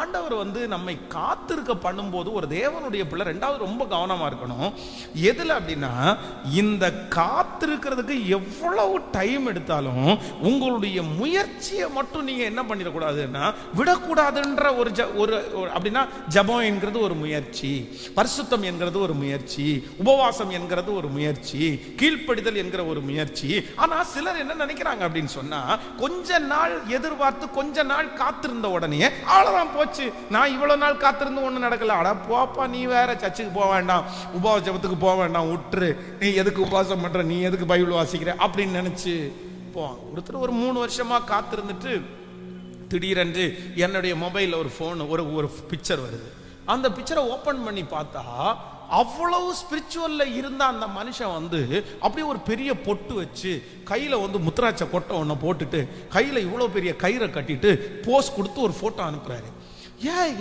ஆண்டவர் நம்மை காத்திருக்க பண்ணும்போது ஒரு தேவனுடைய பிள்ளை ரெண்டாவது ரொம்ப கவனமா இருக்கணும். எதுல அப்படின்னா, இந்த காத்திருக்கிறதுக்கு எவ்வளவு டைம் எடுத்தாலும் உங்களுடைய முயற்சியை மட்டும் நீங்க என்ன பண்ணிடக்கூடாதுன்னா விடக்கூடாதுன்ற ஒரு அப்படின்னா, ஜபம் என்கிறது ஒரு முயற்சி, பரிசுத்தம் என்கிறது ஒரு முயற்சி, உபவாசம் என்கிறது ஒரு முயற்சி, கீழ்ப்படிதல் என்கிற ஒரு முயற்சி. ஆனா சிலர் என்ன நினைக்கிறாங்க அப்படின்னு சொன்னா, கொஞ்ச நாள் எதிர்பார்த்து கொஞ்ச நாள் காத்திருந்த உடனே அவ்வளவுதான் போச்சு, நான் இவ்வளவு நாள் காத்திருந்து ஒண்ணு நடக்கல, அட போப்பா நீ வேற சர்ச்சுக்கு போக வேண்டாம், உபவாச ஜபத்துக்கு போக வேண்டாம், விட்டுரு, நீ எதுக்கு உபவாசம் பண்ற, நீ எதுக்கு பைபிள் வாசிக்கிற அப்படின்னு நினைச்சு போவாங்க. ஒருத்தர் ஒரு 3 வருஷமா காத்திருந்துட்டு திடீரென்று என்னுடைய மொபைலில் ஒரு ஃபோன் ஒரு பிக்சர் வருது. அந்த பிக்சரை ஓப்பன் பண்ணி பார்த்தா அவ்வளவு ஸ்பிரிச்சுவல்ல இருந்த அந்த மனுஷன் அப்படியே ஒரு பெரிய பொட்டு வச்சு கையில முத்திராட்சை கொட்டை ஒன்று போட்டுட்டு கையில இவ்வளவு பெரிய கயிறை கட்டிட்டு போஸ் கொடுத்து ஒரு போட்டோ அனுப்புறாரு.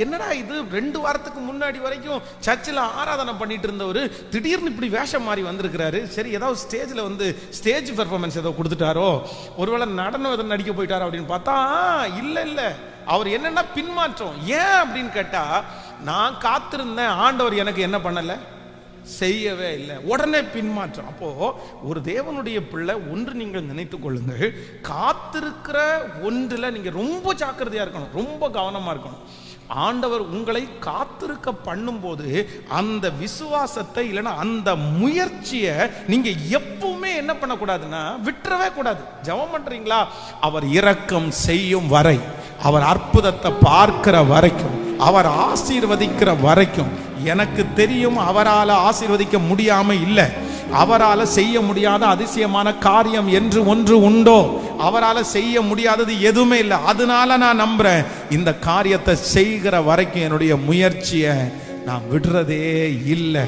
என்னடா இது, 2 வாரத்துக்கு முன்னாடி வரைக்கும் சர்ச்சில் ஆராதனை பண்ணிட்டு இருந்தவர் திடீர்னு இப்படி வேஷம் மாறி வந்திருக்கிறாரு. சரி, ஏதாவது ஸ்டேஜில் ஸ்டேஜ் பெர்ஃபார்மன்ஸ் ஏதோ கொடுத்துட்டாரோ, ஒருவேளை நடனம் எதாவது நடிக்க போயிட்டாரோ அப்படின்னு பார்த்தா இல்ல, அவர் என்னன்னா பின்மாற்றம். ஏன் அப்படின்னு கேட்டா, நான் காத்திருந்தேன், ஆண்டவர் எனக்கு என்ன பண்ணல, செய்யவே இல்லை, உடனே பின்மாற்றம். அப்போ ஒரு தேவனுடைய பிள்ளை ஒன்று நீங்கள் நினைத்துக் கொள்ளுங்கள், காத்திருக்கிற ஒன்றுல நீங்க ரொம்ப ஜாக்கிரதையா இருக்கணும், ரொம்ப கவனமா இருக்கணும். ஆண்டவர் உங்களை காத்திருக்க பண்ணும்போது அந்த விசுவாசத்தை இல்லைன்னா அந்த முயற்சியை நீங்க எப்பவுமே என்ன பண்ணக்கூடாதுன்னா விட்டுறவே கூடாது. ஜெபம் பண்றீங்களா, அவர் இரக்கம் செய்யும் வரை, அவர் அற்புதத்தை பார்க்கிற வரைக்கும், அவர் ஆசீர்வதிக்கிற வரைக்கும், எனக்கு தெரியும் அவரால் ஆசீர்வதிக்க முடியாம இல்லை, அவரால் செய்ய முடியாத அதிசயமான காரியம் என்று ஒன்று உண்டோ, அவரால் செய்ய முடியாதது எதுவுமே இல்லை. அதனால நான் நம்புறேன், இந்த காரியத்தை செய்கிற வரைக்கும் என்னுடைய முயற்சியை நான் விடுறதே இல்லை.